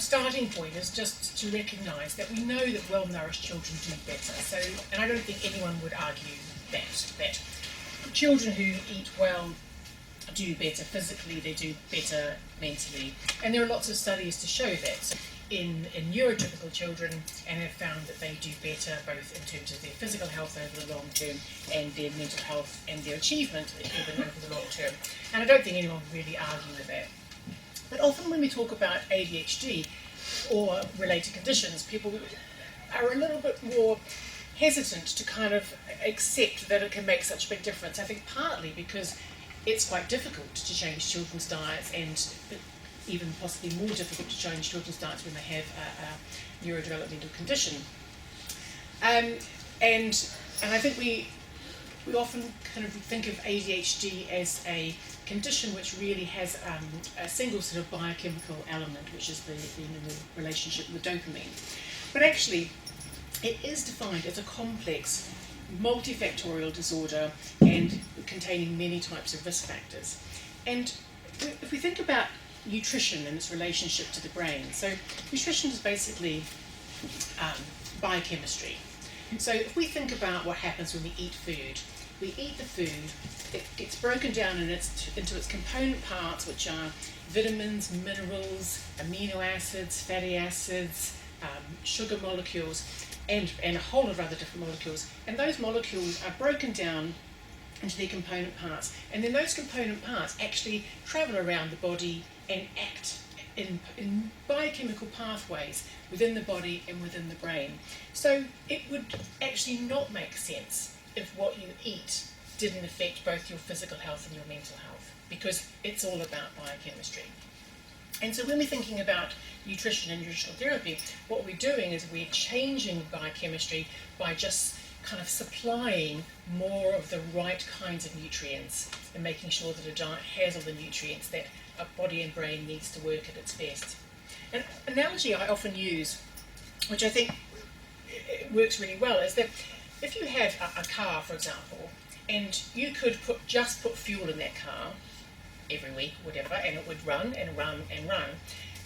starting point is just to recognise that we know that well-nourished children do better. So, and I don't think anyone would argue that children who eat well do better physically, they do better mentally. And there are lots of studies to show that. So in neurotypical children, and have found that they do better both in terms of their physical health over the long term and their mental health and their achievement even over the long term. And I don't think anyone would really argue with that. But often when we talk about ADHD or related conditions, people are a little bit more hesitant to kind of accept that it can make such a big difference. I think partly because it's quite difficult to change children's diets, and even possibly more difficult to change children's diets when they have a neurodevelopmental condition. And I think we often kind of think of ADHD as a condition which really has a single sort of biochemical element, which is the relationship with dopamine. But actually, it is defined as a complex, multifactorial disorder and containing many types of risk factors. And if we think about nutrition and its relationship to the brain, so nutrition is basically biochemistry. So if we think about what happens when we eat food, we eat the food, it gets broken down into its component parts, which are vitamins, minerals, amino acids, fatty acids, sugar molecules, and a whole lot of other different molecules. And those molecules are broken down into their component parts. And then those component parts actually travel around the body and act in biochemical pathways within the body and within the brain. So it would actually not make sense if what you eat didn't affect both your physical health and your mental health, because it's all about biochemistry. And so when we're thinking about nutrition and nutritional therapy, what we're doing is we're changing biochemistry by just kind of supplying more of the right kinds of nutrients and making sure that a diet has all the nutrients that a body and brain needs to work at its best. An analogy I often use, which I think it works really well, is that if you had a car, for example, and you could just put fuel in that car every week, whatever, and it would run and run and run.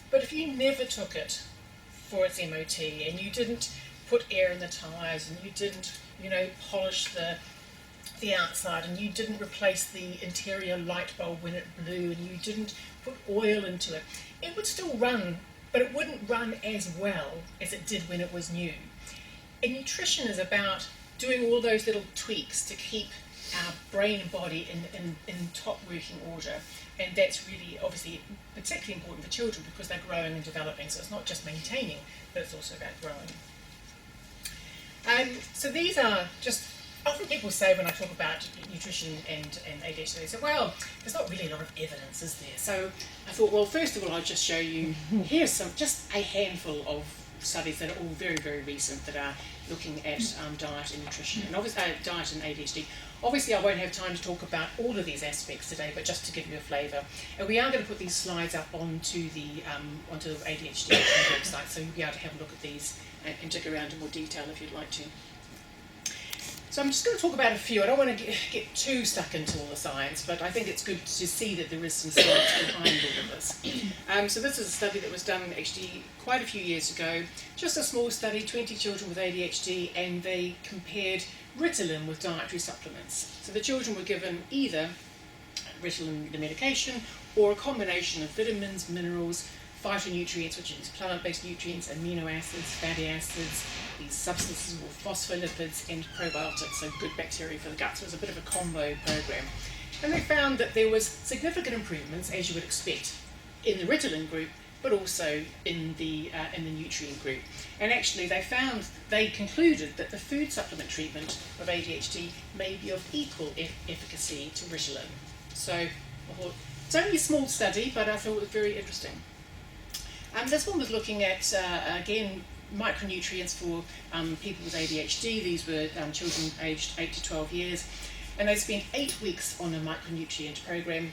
But if you never took it for its MOT, and you didn't put air in the tyres, and you didn't, polish the outside, and you didn't replace the interior light bulb when it blew, and you didn't put oil into it, it would still run, but it wouldn't run as well as it did when it was new. And nutrition is about doing all those little tweaks to keep our brain and body in top working order. And that's really, obviously, particularly important for children because they're growing and developing. So it's not just maintaining, but it's also about growing. So these are just, often people say when I talk about nutrition and ADHD, they say, well, there's not really a lot of evidence, is there? So I thought, well, first of all, I'll just show you, here's just a handful of studies that are all very, very recent that are looking at diet and nutrition, and obviously diet and ADHD. Obviously, I won't have time to talk about all of these aspects today, but just to give you a flavour. And we are going to put these slides up onto the ADHD website, so you'll be able to have a look at these and dig around in more detail if you'd like to. So I'm just going to talk about a few. I don't want to get too stuck into all the science, but I think it's good to see that there is some science behind all of this. So this is a study that was done actually quite a few years ago. Just a small study, 20 children with ADHD, and they compared Ritalin with dietary supplements. So the children were given either Ritalin, the medication, or a combination of vitamins, minerals, phytonutrients, which is plant-based nutrients, amino acids, fatty acids, these substances were phospholipids and probiotics, so good bacteria for the gut. So it was a bit of a combo program. And they found that there was significant improvements, as you would expect, in the Ritalin group, but also in the nutrient group. And actually they concluded that the food supplement treatment of ADHD may be of equal efficacy to Ritalin. So I thought, it's only a small study, but I thought it was very interesting. This one was looking at, again, micronutrients for people with ADHD. These were children aged 8 to 12 years. And they spent 8 weeks on a micronutrient program.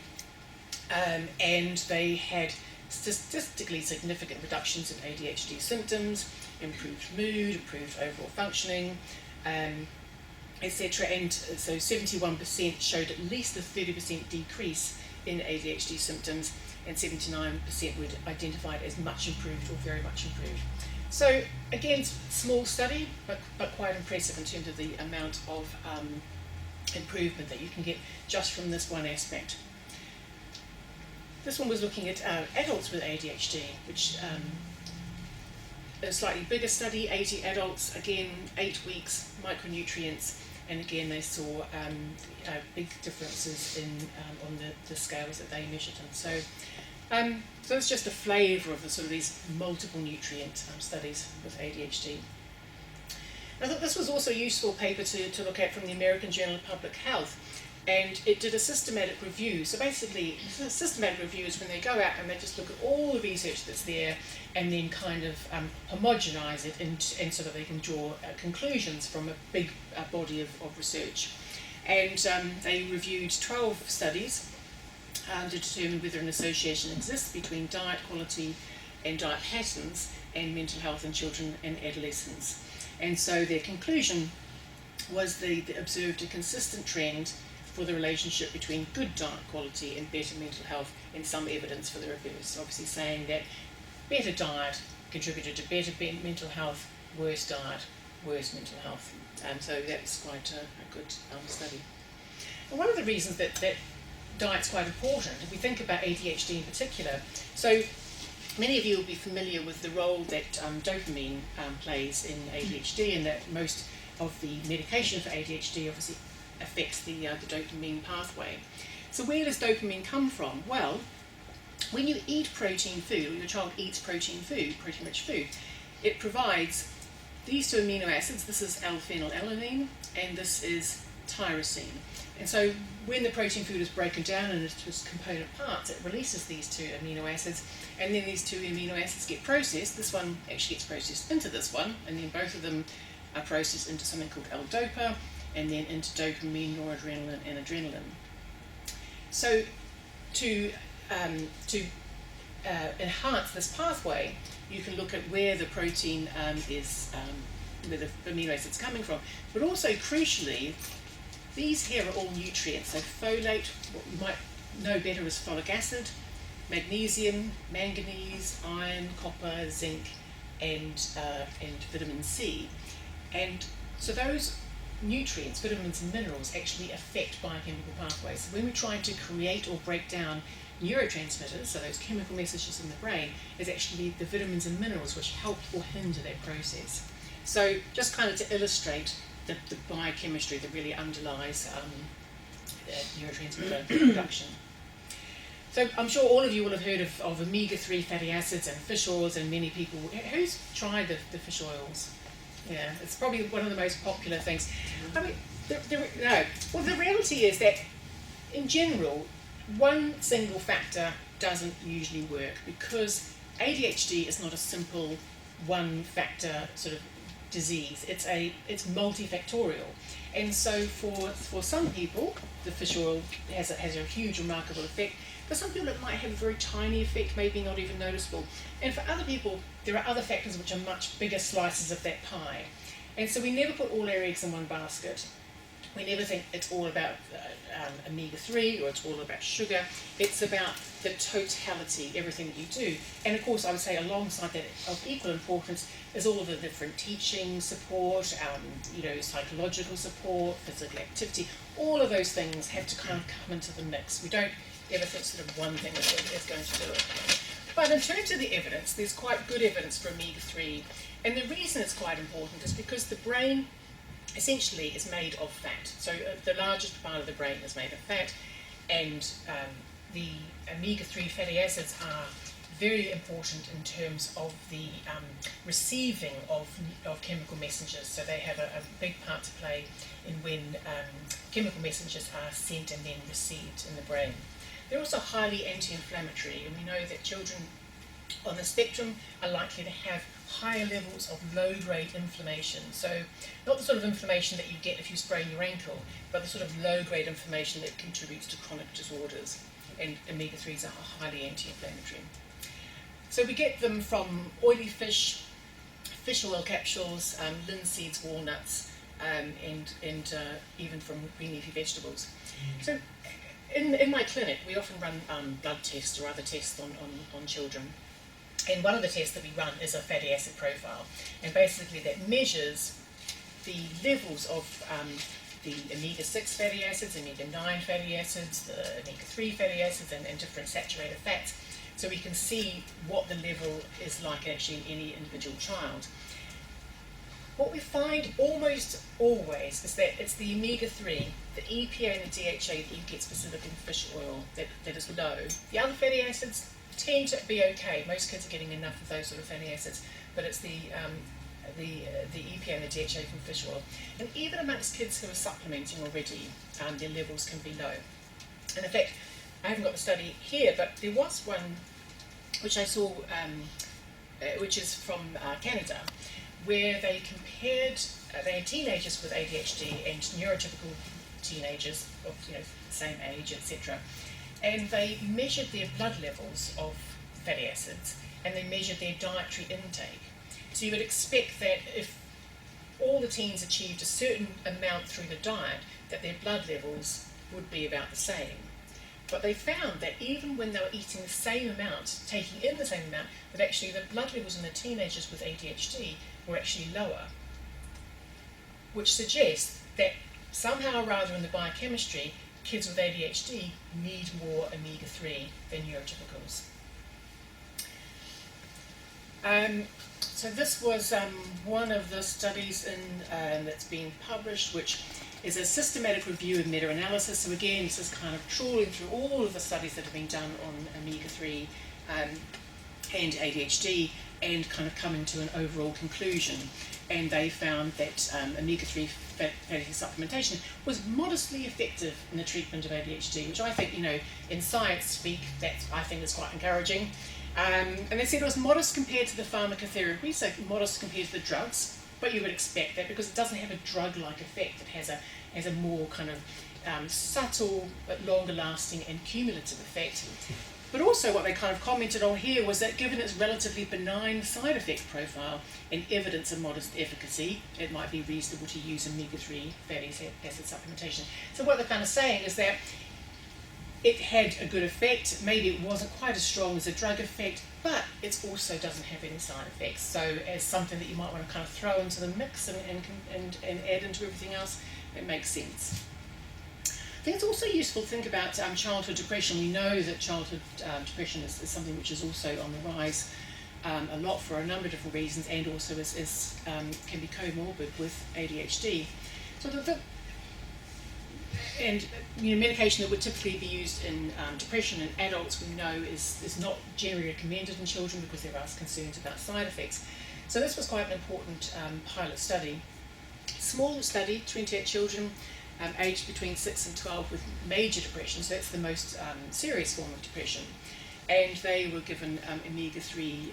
And they had statistically significant reductions in ADHD symptoms, improved mood, improved overall functioning, etc. And so 71% showed at least a 30% decrease in ADHD symptoms. and 79% were identified as much improved or very much improved. So again, small study, but quite impressive in terms of the amount of improvement that you can get just from this one aspect. This one was looking at adults with ADHD, which a slightly bigger study, 80 adults, again 8 weeks, micronutrients, and again they saw big differences in on the scales that they measured. And so it's just a flavour of the sort of these multiple nutrient studies with ADHD. I thought this was also a useful paper to look at from the American Journal of Public Health, and it did a systematic review. So basically, a systematic review is when they go out and they just look at all the research that's there and then kind of homogenise it and so that they can draw conclusions from a big body of research. And they reviewed 12 studies to determine whether an association exists between diet quality and diet patterns and mental health in children and adolescents. And so their conclusion was they observed a consistent trend for the relationship between good diet quality and better mental health, and some evidence for the reverse, obviously saying that better diet contributed to better mental health, worse diet, worse mental health. So that's quite a good study. And one of the reasons that diet's quite important, if we think about ADHD in particular, so many of you will be familiar with the role that dopamine plays in ADHD, and that most of the medication for ADHD obviously affects the dopamine pathway. So where does dopamine come from? Well, when you eat protein food, or your child eats protein rich food, it provides these two amino acids. This is L-phenylalanine and this is tyrosine. And so when the protein food is broken down into its component parts, it releases these two amino acids, and then these two amino acids get processed. This one actually gets processed into this one, and then both of them are processed into something called L-dopa, and then into dopamine, noradrenaline, and adrenaline. So to enhance this pathway, you can look at where the protein where the amino acid's coming from, but also crucially, these here are all nutrients. So folate, what you might know better as folic acid, magnesium, manganese, iron, copper, zinc, and vitamin C. And so those nutrients, vitamins and minerals actually affect biochemical pathways. So when we're trying to create or break down neurotransmitters, so those chemical messages in the brain, is actually the vitamins and minerals which help or hinder that process. So just kind of to illustrate the biochemistry that really underlies neurotransmitter production. So I'm sure all of you will have heard of omega-3 fatty acids and fish oils, and many people, who's tried the fish oils? Yeah, it's probably one of the most popular things. I mean, the reality is that in general, one single factor doesn't usually work, because ADHD is not a simple one factor sort of disease. It's multifactorial, and so for some people, the fish oil has a huge, remarkable effect. For some people, it might have a very tiny effect, maybe not even noticeable. And for other people, there are other factors which are much bigger slices of that pie. And so we never put all our eggs in one basket. We never think it's all about omega-3 or it's all about sugar. It's about the totality, everything that you do. And of course, I would say alongside that, of equal importance, is all of the different teaching support, psychological support, physical activity. All of those things have to kind of come into the mix. We don't ever think sort of one thing is going to do it. But in terms of the evidence, there's quite good evidence for omega-3. And the reason it's quite important is because the brain essentially is made of fat. So the largest part of the brain is made of fat, and the omega-3 fatty acids are very important in terms of the receiving of chemical messengers. So they have a big part to play in when chemical messengers are sent and then received in the brain. They're also highly anti-inflammatory, and we know that children on the spectrum are likely to have higher levels of low-grade inflammation. So not the sort of inflammation that you get if you sprain your ankle, but the sort of low-grade inflammation that contributes to chronic disorders. And omega-3s are highly anti-inflammatory. So we get them from oily fish, fish oil capsules, linseeds, walnuts, and even from green leafy vegetables. So in my clinic, we often run blood tests or other tests on children. And one of the tests that we run is a fatty acid profile. And basically that measures the levels of the omega-6 fatty acids, omega-9 fatty acids, the omega-3 fatty acids, and different saturated fats. So we can see what the level is like actually in any individual child. What we find almost always is that it's the omega-3, the EPA and the DHA that you get specifically in fish oil that is low. The other fatty acids tend to be okay. Most kids are getting enough of those sort of fatty acids, but it's the EPA and the DHA from fish oil. And even amongst kids who are supplementing already, their levels can be low. And in fact, I haven't got the study here, but there was one which I saw, which is from Canada, where they compared, they had teenagers with ADHD and neurotypical teenagers of the same age, etc. And they measured their blood levels of fatty acids, and they measured their dietary intake. So you would expect that if all the teens achieved a certain amount through the diet, that their blood levels would be about the same. But they found that even when they were eating the same amount, taking in the same amount, that actually the blood levels in the teenagers with ADHD were actually lower, which suggests that somehow or rather in the biochemistry, kids with ADHD need more omega-3 than neurotypicals. So this was one of the studies that's been published, which is a systematic review and meta-analysis. So again, this is kind of trawling through all of the studies that have been done on omega-3 and ADHD and kind of coming to an overall conclusion. And they found that omega-3 fatty supplementation was modestly effective in the treatment of ADHD, which I think, in science speak, that I think is quite encouraging. And they said it was modest compared to the pharmacotherapy, so modest compared to the drugs, but you would expect that because it doesn't have a drug-like effect. It has a more kind of subtle but longer-lasting and cumulative effect. But also what they kind of commented on here was that given its relatively benign side effect profile and evidence of modest efficacy, it might be reasonable to use omega-3 fatty acid supplementation. So what they're kind of saying is that it had a good effect. Maybe it wasn't quite as strong as a drug effect, but it also doesn't have any side effects. So as something that you might want to kind of throw into the mix and add into everything else, it makes sense. I think it's also useful to think about childhood depression. We know that childhood depression is something which is also on the rise a lot for a number of different reasons, and also can be comorbid with ADHD. So medication that would typically be used in depression in adults, we know is not generally recommended in children because there are concerns about side effects. So this was quite an important pilot study. Small study, 28 children aged between 6 and 12 with major depression, so that's the most serious form of depression. And they were given omega-3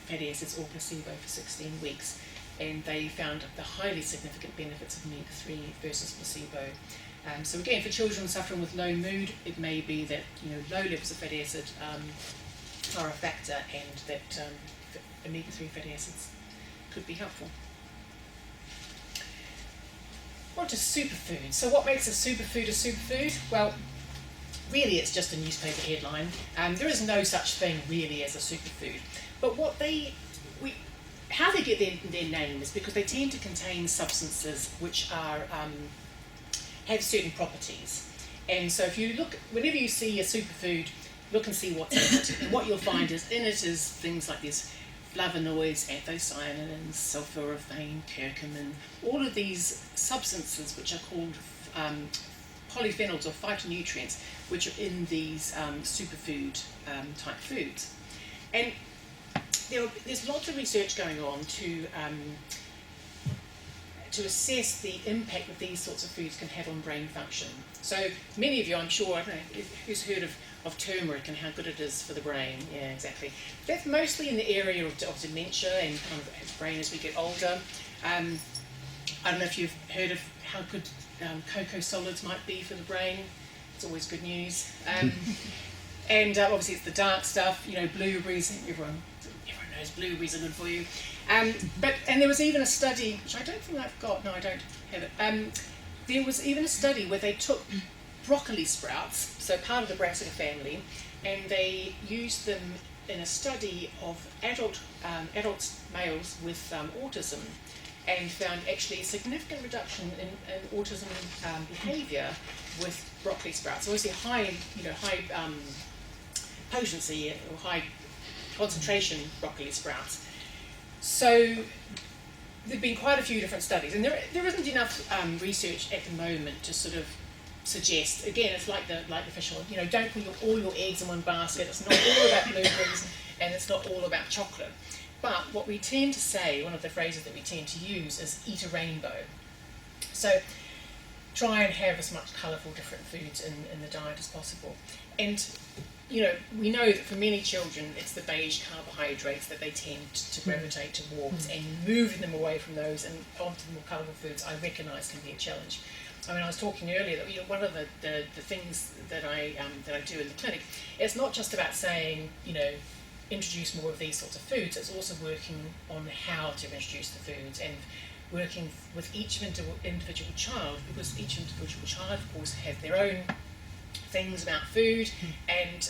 fatty acids or placebo for 16 weeks. And they found the highly significant benefits of omega-3 versus placebo. So again, for children suffering with low mood, it may be that low levels of fatty acid are a factor, and that omega-3 fatty acids could be helpful. On to superfood. So what makes a superfood a superfood? Well, really it's just a newspaper headline. There is no such thing really as a superfood. But how they get their name is because they tend to contain substances which are have certain properties. And so if you look, whenever you see a superfood, look and see what's in it. And what you'll find is in it is things like this flavonoids, anthocyanins, sulforaphane, curcumin, all of these substances which are called polyphenols or phytonutrients, which are in these superfood type foods. And there's lots of research going on to assess the impact that these sorts of foods can have on brain function. So many of you, I'm sure, I don't know, who's heard of turmeric and how good it is for the brain? Yeah, exactly. That's mostly in the area of dementia and kind of brain as we get older. I don't know if you've heard of how good cocoa solids might be for the brain. It's always good news. And obviously it's the dark stuff, blueberries. Everyone knows blueberries are good for you. And there was even a study, which I don't think I've got. No, I don't have it. There was even a study where they took broccoli sprouts, so part of the brassica family, and they used them in a study of adult males with autism, and found actually a significant reduction in autism behaviour with broccoli sprouts. Obviously high potency or high concentration broccoli sprouts. So there've been quite a few different studies, and there isn't enough research at the moment to sort of suggest. Again, it's like the fish oil. You know, don't put all your eggs in one basket. It's not all about blueberries, and it's not all about chocolate. But what we tend to say, one of the phrases that we tend to use, is eat a rainbow. So try and have as much colourful different foods in the diet as possible. And you know, we know that for many children it's the beige carbohydrates that they tend to gravitate towards, and moving them away from those and onto the more colourful foods, I recognise can be a challenge. I mean, I was talking earlier that, you know, one of the things that I do in the clinic, it's not just about saying, you know, introduce more of these sorts of foods. It's also working on how to introduce the foods, and working with each individual child, because each individual child, of course, have their own things about food, and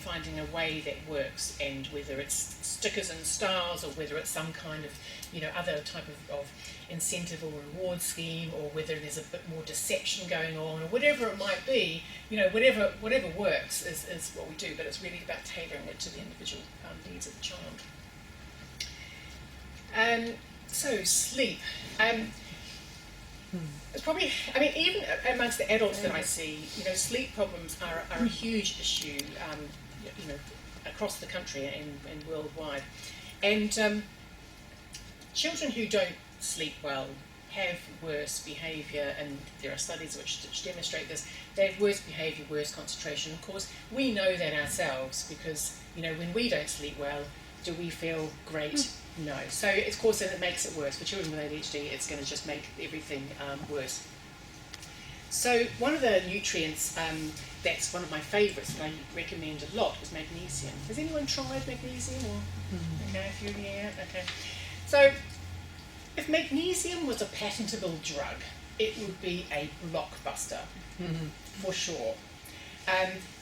finding a way that works, and whether it's stickers and stars, or whether it's some kind of, you know, other type of incentive or reward scheme, or whether there's a bit more deception going on, or whatever it might be, you know, whatever works is what we do, but it's really about tailoring it to the individual needs of the child. So sleep. It's probably, I mean, even amongst the adults that I see, you know, sleep problems are a huge issue, you know, across the country and worldwide. And children who don't sleep well have worse behaviour, and there are studies which demonstrate this. They have worse behaviour, worse concentration. Of course, we know that ourselves, because, you know, when we don't sleep well, do we feel great? No. So, of course, then it makes it worse. For children with ADHD, it's going to just make everything worse. So one of the nutrients that's one of my favourites that I recommend a lot is magnesium. Has anyone tried magnesium? Or okay, a few, yeah, okay. So if magnesium was a patentable drug, it would be a blockbuster, for sure.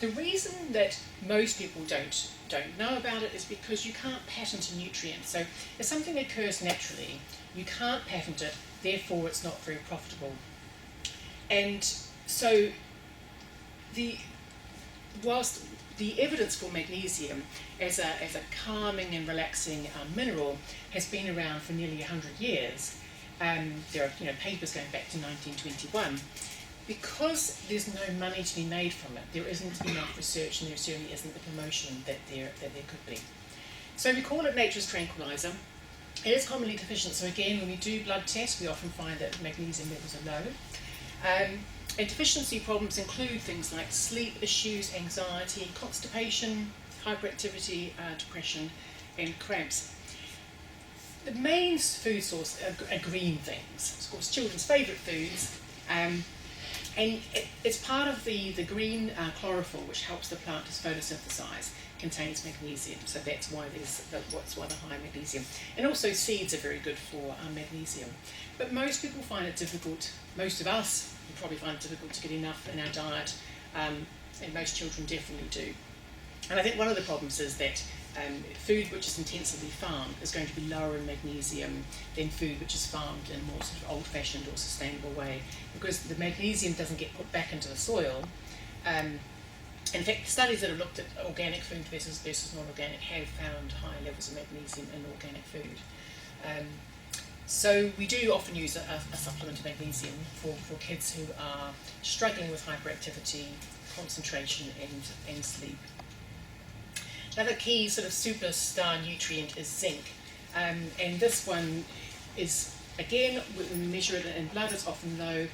The reason that most people don't know about it is because you can't patent a nutrient. So if something occurs naturally, you can't patent it, therefore it's not very profitable. And so whilst the evidence for magnesium as a calming and relaxing mineral has been around for nearly 100 years, there are, you know, papers going back to 1921. Because there's no money to be made from it, there isn't enough research, and there certainly isn't the promotion that there could be. So we call it nature's tranquilizer. It is commonly deficient, so again, when we do blood tests, we often find that magnesium levels are low. And deficiency problems include things like sleep issues, anxiety, constipation, hyperactivity, depression, and cramps. The main food source are green things, of course, children's favourite foods. And it's part of the green chlorophyll, which helps the plant to photosynthesize, contains magnesium. So that's why the high magnesium. And also seeds are very good for magnesium. But most people find it difficult, most of us will probably find it difficult to get enough in our diet, and most children definitely do. And I think one of the problems is that food which is intensively farmed is going to be lower in magnesium than food which is farmed in a more sort of old-fashioned or sustainable way, because the magnesium doesn't get put back into the soil. In fact, studies that have looked at organic food versus non-organic have found high levels of magnesium in organic food. So we do often use a supplement of magnesium for kids who are struggling with hyperactivity, concentration, and sleep. Another key sort of superstar nutrient is zinc, and this one is, again, when we measure it in blood, it's often low,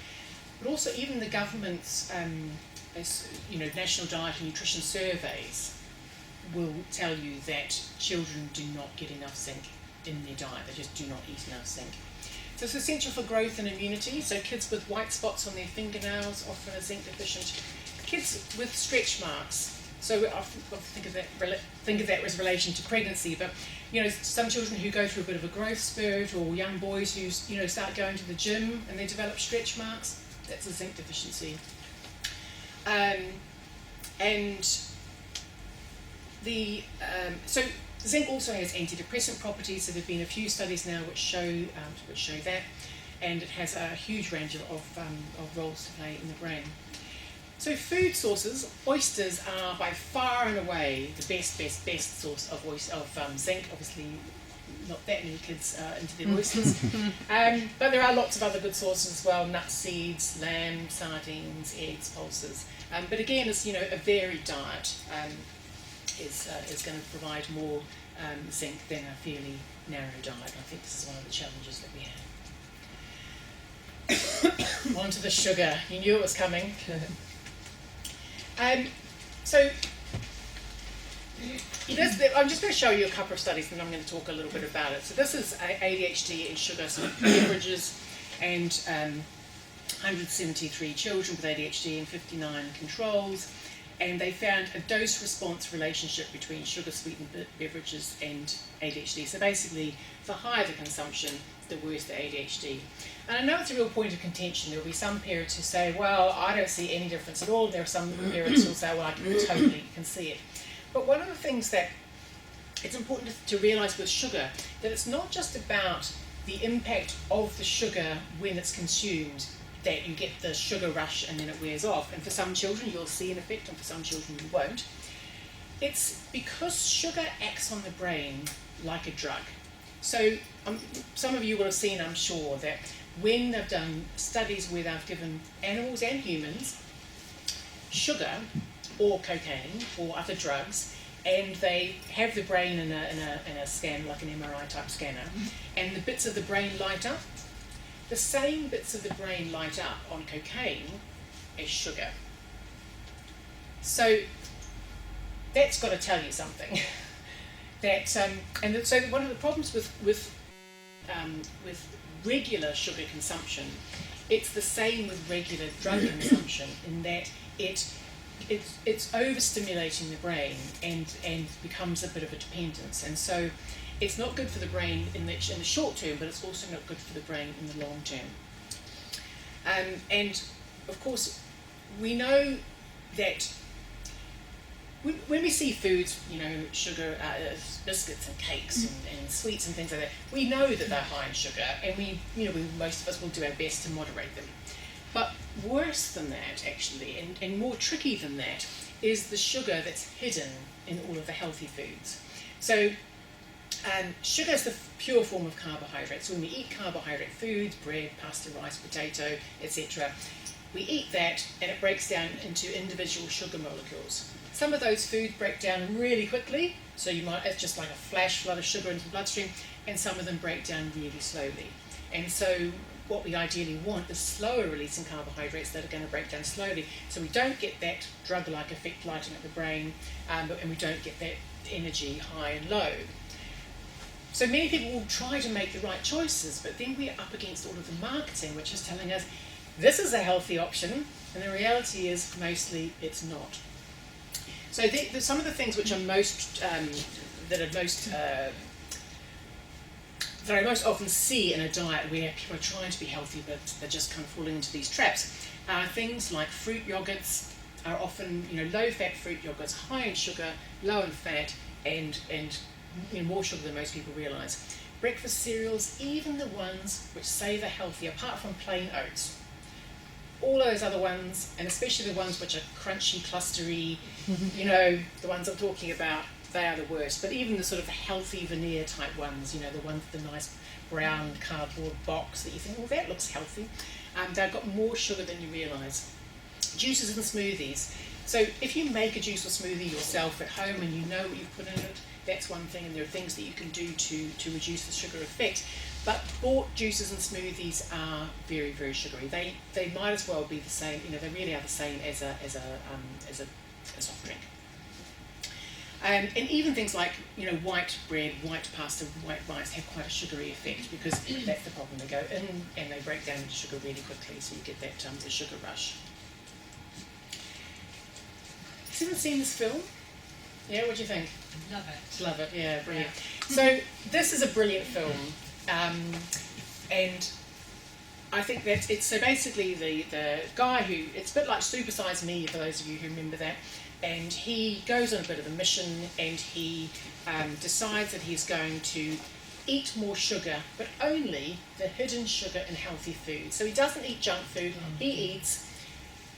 but also even the government's national diet and nutrition surveys will tell you that children do not get enough zinc in their diet. They just do not eat enough zinc. So it's essential for growth and immunity. So kids with white spots on their fingernails often are zinc deficient. Kids with stretch marks. So I often think of that as relation to pregnancy, but you know, some children who go through a bit of a growth spurt, or young boys who start going to the gym and they develop stretch marks, that's a zinc deficiency. And so zinc also has antidepressant properties. So there have been a few studies now which show that, and it has a huge range of roles to play in the brain. So food sources, oysters are by far and away the best source of zinc. Obviously, not that many kids into their oysters, but there are lots of other good sources as well: nuts, seeds, lamb, sardines, eggs, pulses. But again, it's a varied diet is going to provide more zinc than a fairly narrow diet. I think this is one of the challenges that we have. On to the sugar. You knew it was coming. So I'm just going to show you a couple of studies, and I'm going to talk a little bit about it. So this is ADHD and sugar, so beverages, and 173 children with ADHD and 59 controls, and they found a dose-response relationship between sugar-sweetened beverages and ADHD. So basically, the higher the consumption, the worse the ADHD. And I know it's a real point of contention. There will be some parents who say, well, I don't see any difference at all. There are some parents who will say, well, I totally can see it. But one of the things that it's important to realise with sugar, that it's not just about the impact of the sugar when it's consumed, that you get the sugar rush and then it wears off. And for some children you'll see an effect, and for some children you won't. It's because sugar acts on the brain like a drug. So some of you will have seen, I'm sure, that when they've done studies where they've given animals and humans sugar or cocaine or other drugs, and they have the brain in a scan, like an MRI type scanner, and the bits of the brain light up, the same bits of the brain light up on cocaine as sugar. So that's got to tell you something. So one of the problems with regular sugar consumption, it's the same with regular drug consumption, in that it's overstimulating the brain and becomes a bit of a dependence. And so it's not good for the brain in the short term, but it's also not good for the brain in the long term. And of course, we know that when we see foods, sugar, biscuits and cakes and sweets and things like that, we know that they're high in sugar, and most of us will do our best to moderate them. But worse than that, actually, and more tricky than that, is the sugar that's hidden in all of the healthy foods. So sugar is the pure form of carbohydrate. So when we eat carbohydrate foods, bread, pasta, rice, potato, etc., we eat that and it breaks down into individual sugar molecules. Some of those foods break down really quickly, so it's just like a flash flood of sugar into the bloodstream, and some of them break down really slowly. And so what we ideally want is slower releasing carbohydrates that are going to break down slowly, so we don't get that drug-like effect lighting up the brain, and we don't get that energy high and low. So many people will try to make the right choices, but then we're up against all of the marketing, which is telling us this is a healthy option, and the reality is mostly it's not. So some of the things which are most that I most often see in a diet where people are trying to be healthy but they're just kind of falling into these traps are things like fruit yogurts are often low-fat fruit yogurts, high in sugar, low in fat, and more sugar than most people realise. Breakfast cereals, even the ones which say they're healthy, apart from plain oats. All those other ones, and especially the ones which are crunchy, clustery, the ones I'm talking about, they are the worst. But even the sort of healthy veneer type ones, the ones with the nice brown cardboard box that you think, well, that looks healthy, they've got more sugar than you realise. Juices and smoothies. So if you make a juice or smoothie yourself at home and you know what you've put in it, that's one thing, and there are things that you can do to reduce the sugar effect. But bought juices and smoothies are very, very sugary. They might as well be the same. They really are the same as a soft drink. And even things like white bread, white pasta, white rice have quite a sugary effect, because that's the problem. They go in and they break down into sugar really quickly, so you get that the sugar rush. Has anyone seen this film? Yeah, what do you think? Love it. Love it, yeah, brilliant. So this is a brilliant film, and I think that it's so basically the guy who, it's a bit like Super Size Me for those of you who remember that, and he goes on a bit of a mission and he decides that he's going to eat more sugar, but only the hidden sugar in healthy food. So he doesn't eat junk food, he eats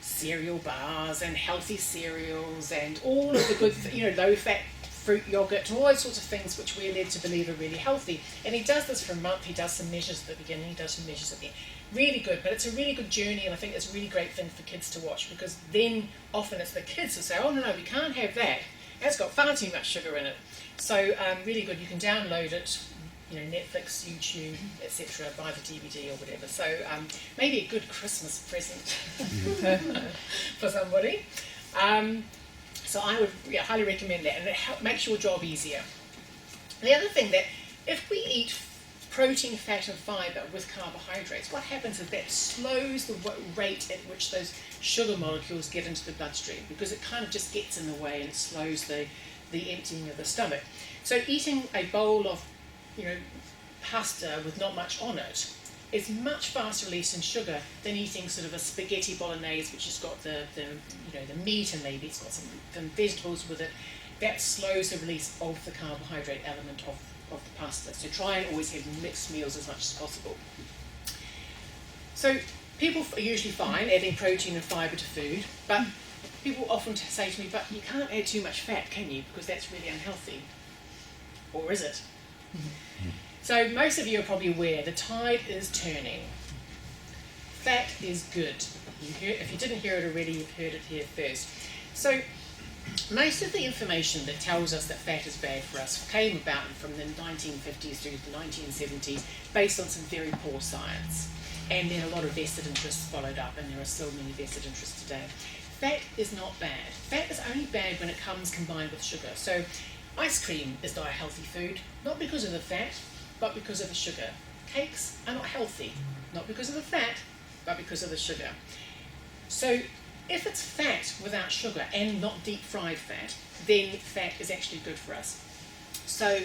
cereal bars and healthy cereals and all of the good, low-fat fruit yogurt, all those sorts of things which we're led to believe are really healthy. And he does this for a month. He does some measures at the beginning, he does some measures at the end. Really good, but it's a really good journey, and I think it's a really great thing for kids to watch, because then often it's the kids who say, oh no, we can't have that. That's got far too much sugar in it. So really good. You can download it, Netflix, YouTube, etc., buy the DVD or whatever. So maybe a good Christmas present for somebody. So I would highly recommend that, and it makes your job easier. The other thing, that if we eat protein, fat and fibre with carbohydrates, what happens is that slows the rate at which those sugar molecules get into the bloodstream, because it kind of just gets in the way and it slows the emptying of the stomach. So eating a bowl of pasta with not much on it is much faster release in sugar than eating sort of a spaghetti bolognese, which has got the meat and maybe it's got some vegetables with it. That slows the release of the carbohydrate element of the pasta. So try and always have mixed meals as much as possible. So people are usually fine adding protein and fibre to food, but people often say to me, but you can't add too much fat, can you? Because that's really unhealthy. Or is it? So most of you are probably aware the tide is turning. Fat is good. If you didn't hear it already, you've heard it here first. So most of the information that tells us that fat is bad for us came about from the 1950s through the 1970s based on some very poor science. And then a lot of vested interests followed up, and there are still many vested interests today. Fat is not bad. Fat is only bad when it comes combined with sugar. So ice cream is not a healthy food, not because of the fat, but because of the sugar. Cakes are not healthy, not because of the fat, but because of the sugar. So if it's fat without sugar and not deep fried fat, then fat is actually good for us. So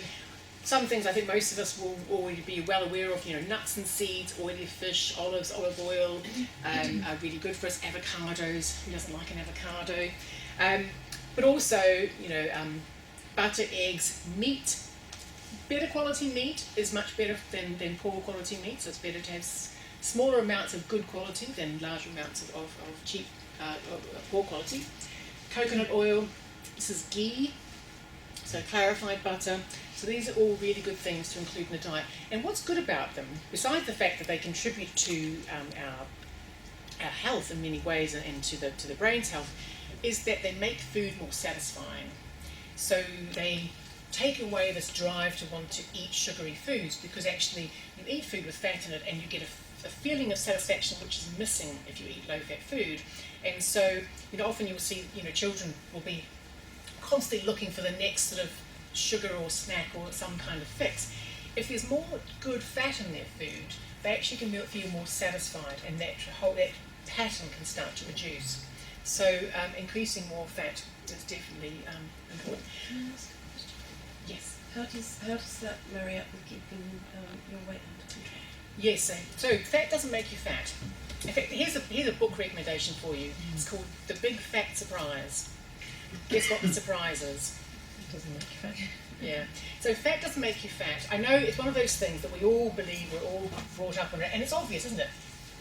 some things I think most of us will already be well aware of, nuts and seeds, oily fish, olives, olive oil, are really good for us. Avocados, who doesn't like an avocado? But also, butter, eggs, meat. Better quality meat is much better than poor quality meat, so it's better to have smaller amounts of good quality than large amounts of cheap, poor quality. Coconut oil, this is ghee, so clarified butter. So these are all really good things to include in the diet. And what's good about them, besides the fact that they contribute to our health in many ways and to the brain's health, is that they make food more satisfying. So they take away this drive to want to eat sugary foods, because actually you eat food with fat in it and you get a feeling of satisfaction which is missing if you eat low-fat food. And so often you'll see children will be constantly looking for the next sort of sugar or snack or some kind of fix. If there's more good fat in their food, they actually can feel more satisfied, and that pattern can start to reduce. So increasing more fat is definitely important. Yes. How does that marry up with keeping your weight under control? Yes, so fat doesn't make you fat. In fact, here's a book recommendation for you. It's called The Big Fat Surprise. Guess what the surprise is? It doesn't make you fat. Yeah. So fat doesn't make you fat. I know it's one of those things that we all believe, we're all brought up on it, and it's obvious, isn't it?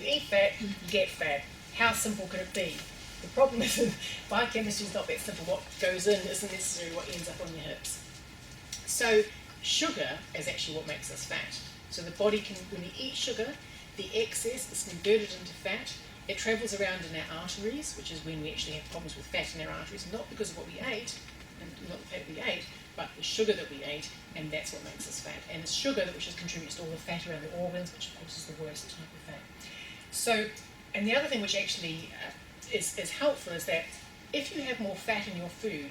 You eat fat, you get fat. How simple could it be? The problem is biochemistry is not that simple. What goes in isn't necessarily what ends up on your hips. So sugar is actually what makes us fat. So the body can, when we eat sugar, the excess is converted into fat. It travels around in our arteries, which is when we actually have problems with fat in our arteries, not because of what we ate, and not the fat we ate, but the sugar that we ate, and that's what makes us fat. And it's sugar that which contributes to all the fat around the organs, which of course is the worst type of fat. So, and the other thing which actually is helpful is that if you have more fat in your food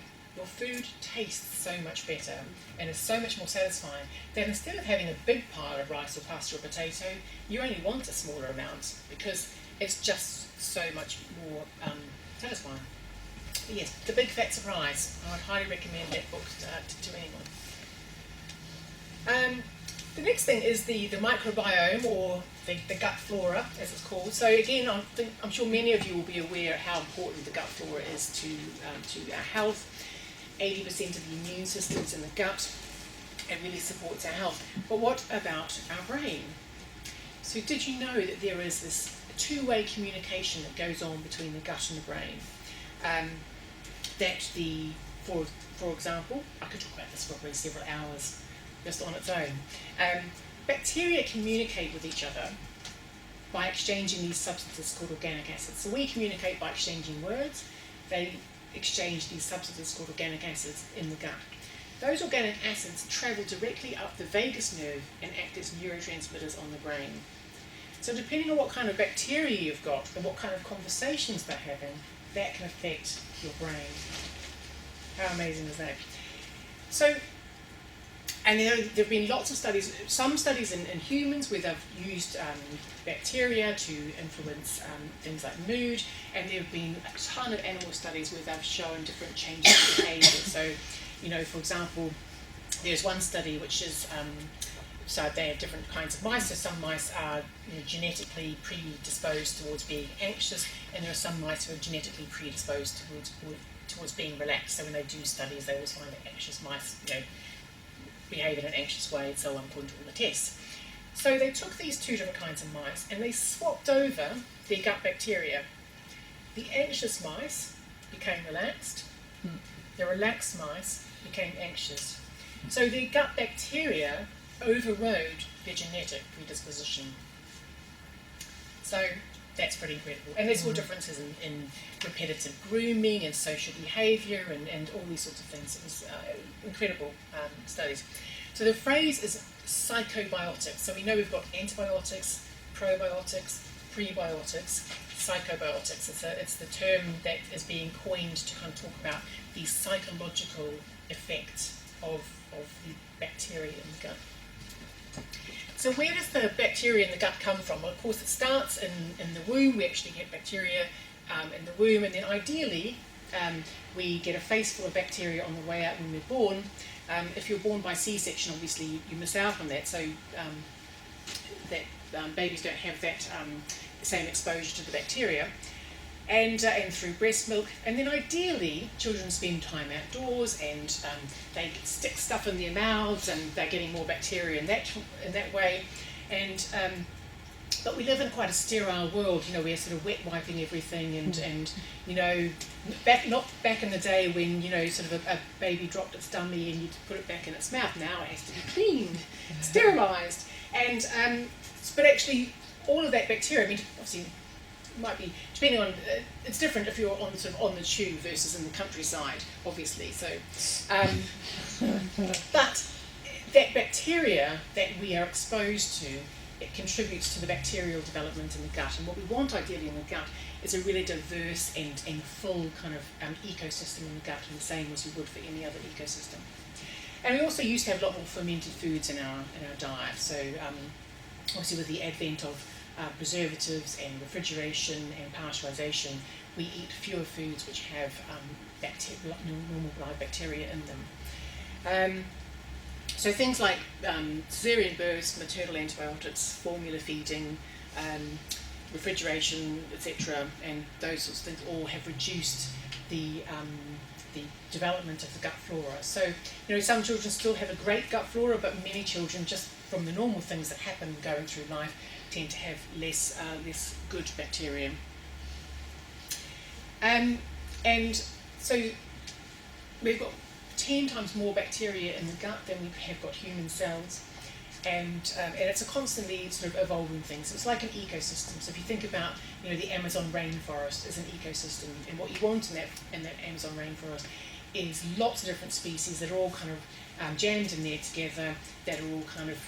tastes so much better and is so much more satisfying that instead of having a big pile of rice or pasta or potato, you only want a smaller amount because it's just so much more satisfying. But yes, The Big Fat Surprise. I would highly recommend that book to anyone. The next thing is the microbiome, or the gut flora, as it's called. So again, I'm sure many of you will be aware how important the gut flora is to our health. 80% of the immune system's in the gut. It really supports our health. But what about our brain? So did you know that there is this two-way communication that goes on between the gut and the brain? For example, I could talk about this for probably several hours just on its own. Bacteria communicate with each other by exchanging these substances called organic acids. So we communicate by exchanging words. They exchange these substances called organic acids in the gut. Those organic acids travel directly up the vagus nerve and act as neurotransmitters on the brain. So depending on what kind of bacteria you've got and what kind of conversations they're having, that can affect your brain. How amazing is that? So, and there have been lots of studies, some studies in humans where they've used bacteria to influence things like mood, and there have been a ton of animal studies where they've shown different changes in behaviour. So, for example, there's one study which is, so they have different kinds of mice. So some mice are genetically predisposed towards being anxious, and there are some mice who are genetically predisposed towards being relaxed. So when they do studies, they always find that anxious mice, behave in an anxious way, and so on, according to all the tests. So they took these two different kinds of mice and they swapped over their gut bacteria. The anxious mice became relaxed. The relaxed mice became anxious. So their gut bacteria overrode their genetic predisposition. So that's pretty incredible. And there's all differences in repetitive grooming and social behaviour and all these sorts of things. It was incredible studies. So the phrase is psychobiotics. So we know we've got antibiotics, probiotics, prebiotics, psychobiotics. It's the term that is being coined to kind of talk about the psychological effects of the bacteria in the gut. So where does the bacteria in the gut come from? Well, of course, it starts in the womb. We actually get bacteria in the womb, and then ideally we get a face full of bacteria on the way out when we're born. If you're born by C-section, obviously you miss out on that, so babies don't have that same exposure to the bacteria. And through breast milk, and then ideally children spend time outdoors, and they stick stuff in their mouths, and they're getting more bacteria in that way. And but we live in quite a sterile world. We're sort of wet wiping everything, and not back in the day when sort of a baby dropped its dummy and you put it back in its mouth. Now it has to be cleaned, sterilised, and but actually all of that bacteria. I mean, obviously. Might be depending on it's different if you're on the tube versus in the countryside, obviously. So, but that bacteria that we are exposed to, it contributes to the bacterial development in the gut. And what we want ideally in the gut is a really diverse and full kind of ecosystem in the gut, and the same as you would for any other ecosystem. And we also used to have a lot more fermented foods in our diet. So, obviously, with the advent of preservatives and refrigeration and pasteurisation, we eat fewer foods which have normal live bacteria in them. So things like cesarean births, maternal antibiotics, formula feeding, refrigeration, etc., and those sorts of things all have reduced the development of the gut flora. So, some children still have a great gut flora, but many children, just from the normal things that happen going through life, tend to have less good bacteria. And so we've got 10 times more bacteria in the gut than we have got human cells, and it's a constantly sort of evolving thing. So it's like an ecosystem. So if you think about the Amazon rainforest is an ecosystem, and what you want in that Amazon rainforest is lots of different species that are all kind of jammed in there together, that are all kind of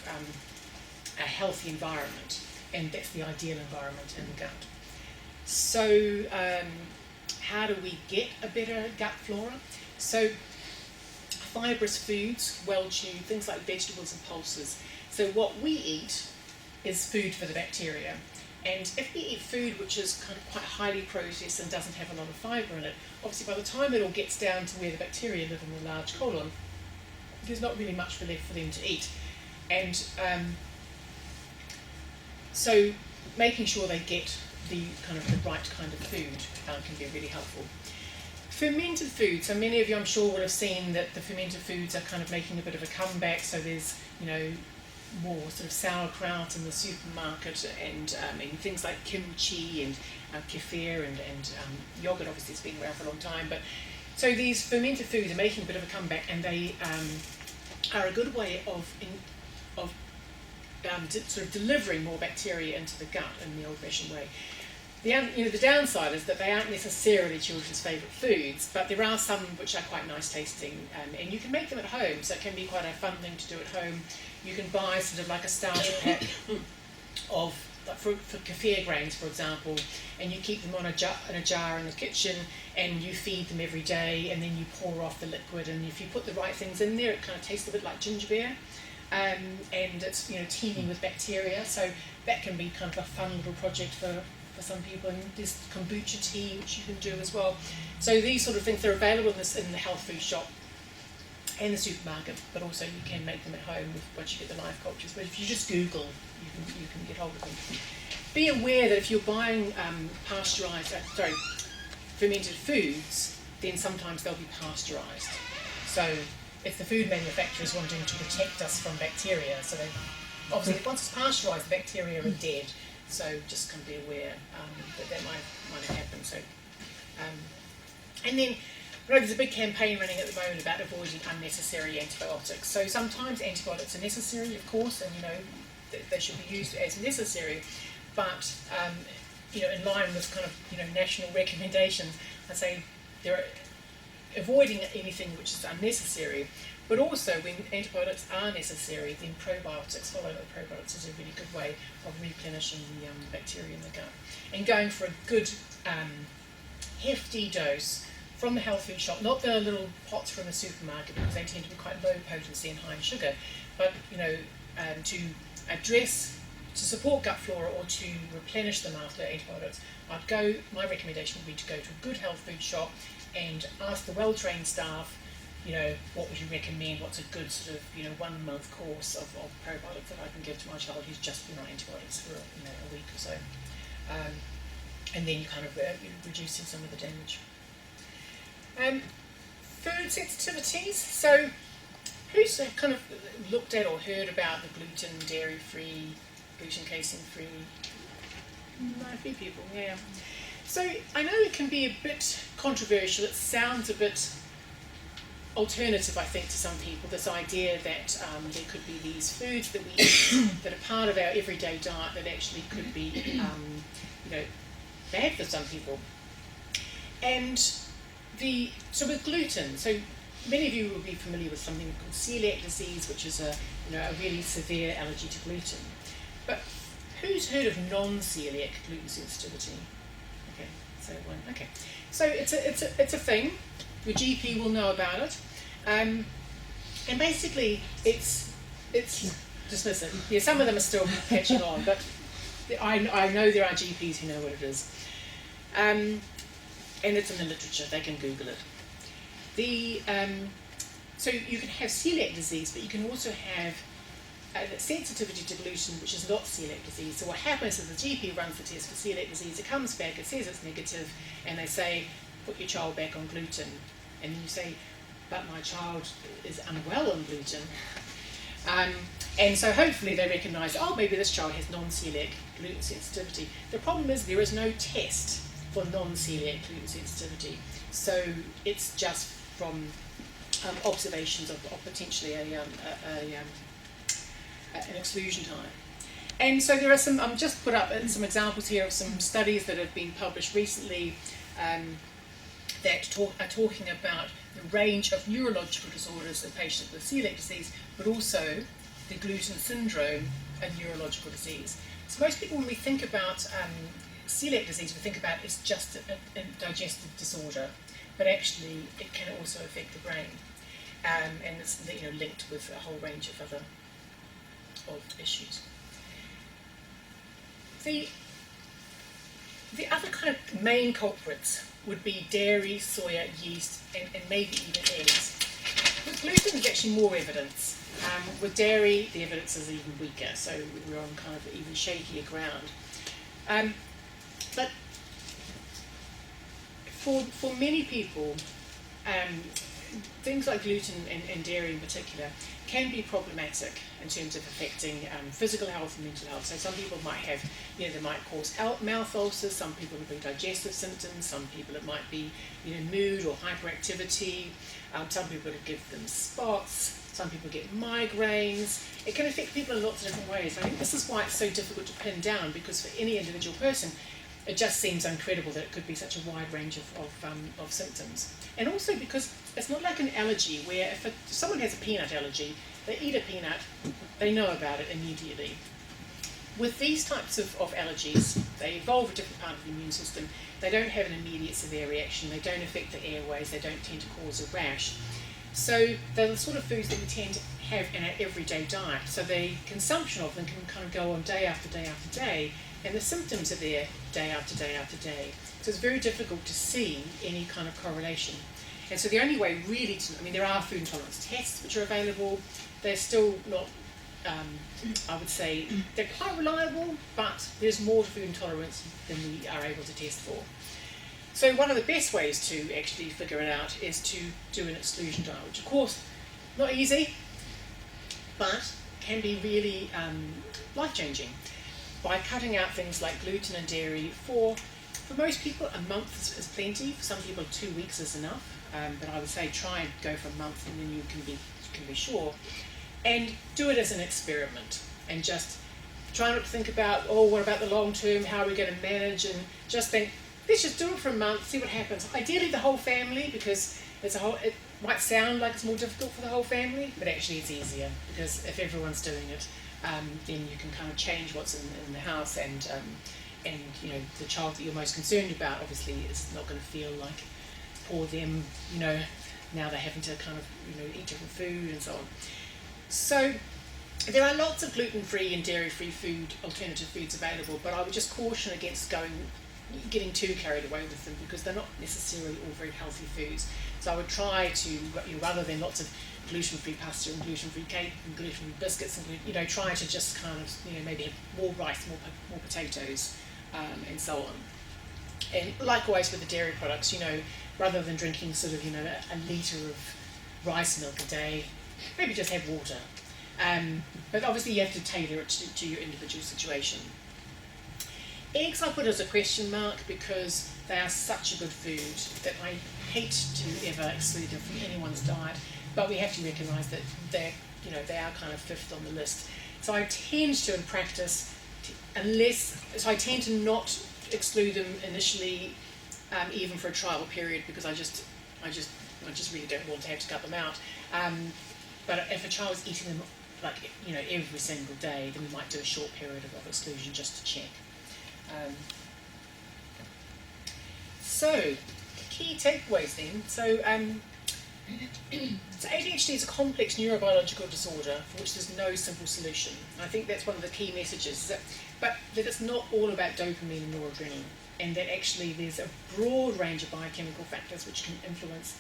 a healthy environment. And that's the ideal environment in the gut. So how do we get a better gut flora? So fibrous foods, well-chewed, things like vegetables and pulses. So what we eat is food for the bacteria. And if we eat food which is kind of quite highly processed and doesn't have a lot of fibre in it, obviously by the time it all gets down to where the bacteria live in the large colon, there's not really much left for them to eat. And so making sure they get the right kind of food can be really helpful. Fermented foods, so many of you I'm sure will have seen that the fermented foods are kind of making a bit of a comeback, so there's, more sort of sauerkraut in the supermarket, and things like kimchi and kefir and yogurt obviously has been around for a long time, but so these fermented foods are making a bit of a comeback, and they are a good way of sort of delivering more bacteria into the gut in the old-fashioned way. The downside is that they aren't necessarily children's favourite foods, but there are some which are quite nice tasting, and you can make them at home, so it can be quite a fun thing to do at home. You can buy sort of like a starter pack of, for kefir grains, for example, and you keep them in a jar in the kitchen, and you feed them every day, and then you pour off the liquid, and if you put the right things in there, it kind of tastes a bit like ginger beer, and it's teeming with bacteria, so that can be kind of a fun little project for some people. And there's kombucha tea which you can do as well. So these sort of things are available in the health food shop and the supermarket, but also you can make them at home once you get the live cultures. But if you just Google, you can get hold of them. Be aware that if you're buying fermented foods, then sometimes they'll be pasteurised. So if the food manufacturer is wanting to protect us from bacteria, so they obviously once it's pasteurised, the bacteria are dead. So just kind of be aware that might have happened. So, and then there's a big campaign running at the moment about avoiding unnecessary antibiotics. So sometimes antibiotics are necessary, of course, and they should be used as necessary. But in line with kind of national recommendations, I say avoiding anything which is unnecessary. But also, when antibiotics are necessary, then following up probiotics is a really good way of replenishing the bacteria in the gut. And going for a good, hefty dose from the health food shop, not the little pots from the supermarket, because they tend to be quite low potency and high in sugar, but to support gut flora or to replenish them after antibiotics, my recommendation would be to go to a good health food shop and ask the well-trained staff, what would you recommend? What's a good sort of 1 month course of probiotics that I can give to my child who's just been on antibiotics for a week or so, and then you kind of reducing some of the damage. Food sensitivities. So, who's kind of looked at or heard about the gluten, dairy-free, gluten casein-free? A few people, yeah. So I know it can be a bit controversial. It sounds a bit alternative, I think, to some people, this idea that there could be these foods that we eat that are part of our everyday diet that actually could be bad for some people. And so with gluten, so many of you will be familiar with something called celiac disease, which is a really severe allergy to gluten. But who's heard of non-celiac gluten sensitivity? Okay, so it's a thing. Your GP will know about it, and basically it's dismiss it. Yeah, some of them are still catching on, but I know there are GPs who know what it is, and it's in the literature. They can Google it. So you can have celiac disease, but you can also have sensitivity to gluten, which is not celiac disease. So what happens is the GP runs the test for celiac disease, it comes back, it says it's negative, and they say, put your child back on gluten. And then you say, but my child is unwell on gluten. And so hopefully they recognise, maybe this child has non-celiac gluten sensitivity. The problem is there is no test for non-celiac gluten sensitivity. So it's just from observations of potentially an exclusion time. And so there are some, just put up some examples here of some studies that have been published recently that are talking about the range of neurological disorders in patients with celiac disease, but also the gluten syndrome, a neurological disease. So most people, when we think about celiac disease, we think about it's just a digestive disorder, but actually it can also affect the brain, and it's linked with a whole range of other issues. The other kind of main culprits would be dairy, soya, yeast, and maybe even eggs. With gluten, there's actually more evidence. With dairy, the evidence is even weaker, so we're on kind of even shakier ground. But for many people, things like gluten and dairy in particular can be problematic in terms of affecting physical health and mental health. So some people might have, they might cause mouth ulcers, some people will be digestive symptoms, some people it might be, mood or hyperactivity, some people it'll give them spots, some people get migraines. It can affect people in lots of different ways. I think this is why it's so difficult to pin down, because for any individual person, it just seems incredible that it could be such a wide range of symptoms. And also because it's not like an allergy where if someone has a peanut allergy, they eat a peanut, they know about it immediately. With these types of allergies, they involve a different part of the immune system. They don't have an immediate severe reaction, they don't affect the airways, they don't tend to cause a rash. So they're the sort of foods that we tend to have in our everyday diet. So the consumption of them can kind of go on day after day after day, and the symptoms are there day after day after day. So it's very difficult to see any kind of correlation. And so the only way really there are food intolerance tests which are available. They're still not, I would say, they're quite reliable, but there's more to food intolerance than we are able to test for. So one of the best ways to actually figure it out is to do an exclusion diet, which of course, not easy, but can be really life-changing. By cutting out things like gluten and dairy, for most people a month is plenty. For some people 2 weeks is enough, but I would say try and go for a month, and then you can be sure. And do it as an experiment, and just try not to think about, what about the long term, how are we going to manage, and just think, let's just do it for a month, see what happens. Ideally the whole family, because it might sound like it's more difficult for the whole family, but actually it's easier, because if everyone's doing it, then you can kind of change what's in the house, and the child that you're most concerned about obviously is not going to feel like poor them, now they're having to kind of eat different food and so on. So there are lots of gluten-free and dairy-free alternative foods available, but I would just caution against getting too carried away with them, because they're not necessarily all very healthy foods. So I would try to, rather than lots of gluten-free pasta and gluten-free cake and gluten-free biscuits, and try to just kind of maybe have more rice, more potatoes, and so on. And likewise with the dairy products, rather than drinking sort of a litre of rice milk a day, maybe just have water. But obviously you have to tailor it to your individual situation. Eggs I put as a question mark, because they are such a good food that I hate to ever exclude them from anyone's diet, but we have to recognise that they are kind of fifth on the list. So I tend to, in practice, I tend to not exclude them initially, even for a trial period, because I just really don't want to have to cut them out. But if a child is eating them every single day, then we might do a short period of exclusion just to check. So, key takeaways then. So ADHD is a complex neurobiological disorder for which there's no simple solution. I think that's one of the key messages, but that it's not all about dopamine and noradrenaline, and that actually there's a broad range of biochemical factors which can influence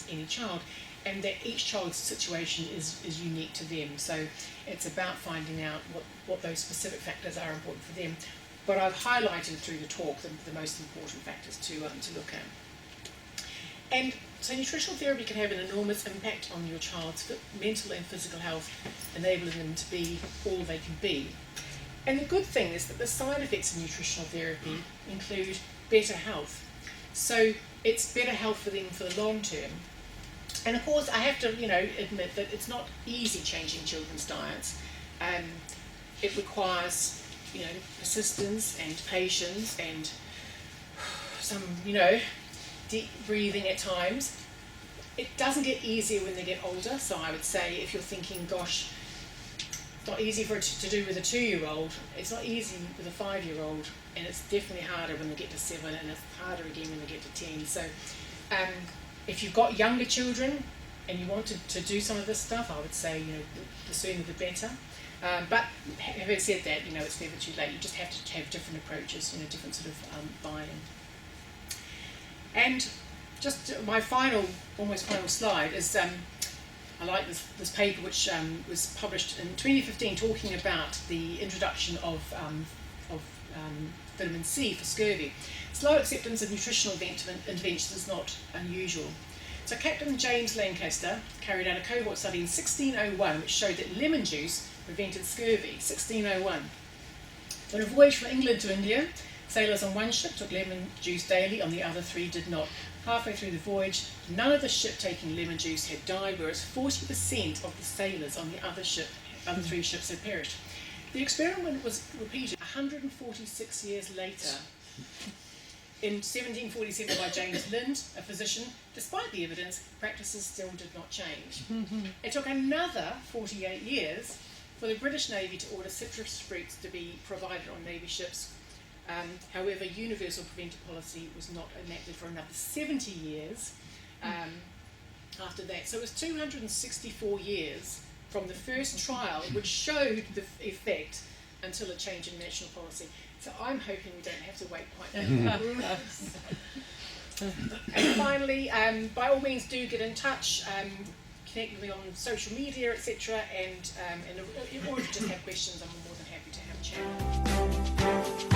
any child, and that each child's situation is unique to them. So it's about finding out what those specific factors are important for them. But I've highlighted through the talk the most important factors to look at. And so nutritional therapy can have an enormous impact on your child's mental and physical health, enabling them to be all they can be. And the good thing is that the side effects of nutritional therapy include better health. So it's better health for them for the long term. And of course, I have to, admit that it's not easy changing children's diets. It requires, persistence and patience and some, deep breathing at times. It doesn't get easier when they get older. So I would say if you're thinking, gosh, it's not easy for it to do with a 2-year-old, it's not easy with a 5-year-old, and it's definitely harder when they get to 7, and it's harder again when they get to 10. So if you've got younger children and you want to do some of this stuff, I would say, the sooner the better. But having said that, it's never too late. You just have to have different approaches, different sort of buy-in. And just my almost final slide is I like this paper which was published in 2015 talking about the introduction of vitamin C for scurvy. Slow acceptance of nutritional interventions is not unusual. So Captain James Lancaster carried out a cohort study in 1601 which showed that lemon juice prevented scurvy. 1601. On a voyage from England to India, sailors on one ship took lemon juice daily, on the other 3 did not. Halfway through the voyage, none of the ship taking lemon juice had died, whereas 40% of the sailors on the other 3 ships had perished. The experiment was repeated 146 years later in 1747 by James Lind, a physician. Despite the evidence, practices still did not change. It took another 48 years for the British Navy to order citrus fruits to be provided on Navy ships. However, universal preventive policy was not enacted for another 70 years after that. So it was 264 years from the first trial, which showed the effect, until a change in national policy. So I'm hoping we don't have to wait quite that long. And finally, by all means, do get in touch. Connect with me on social media, etc. Or if you just have questions, I'm more than happy to have a chat.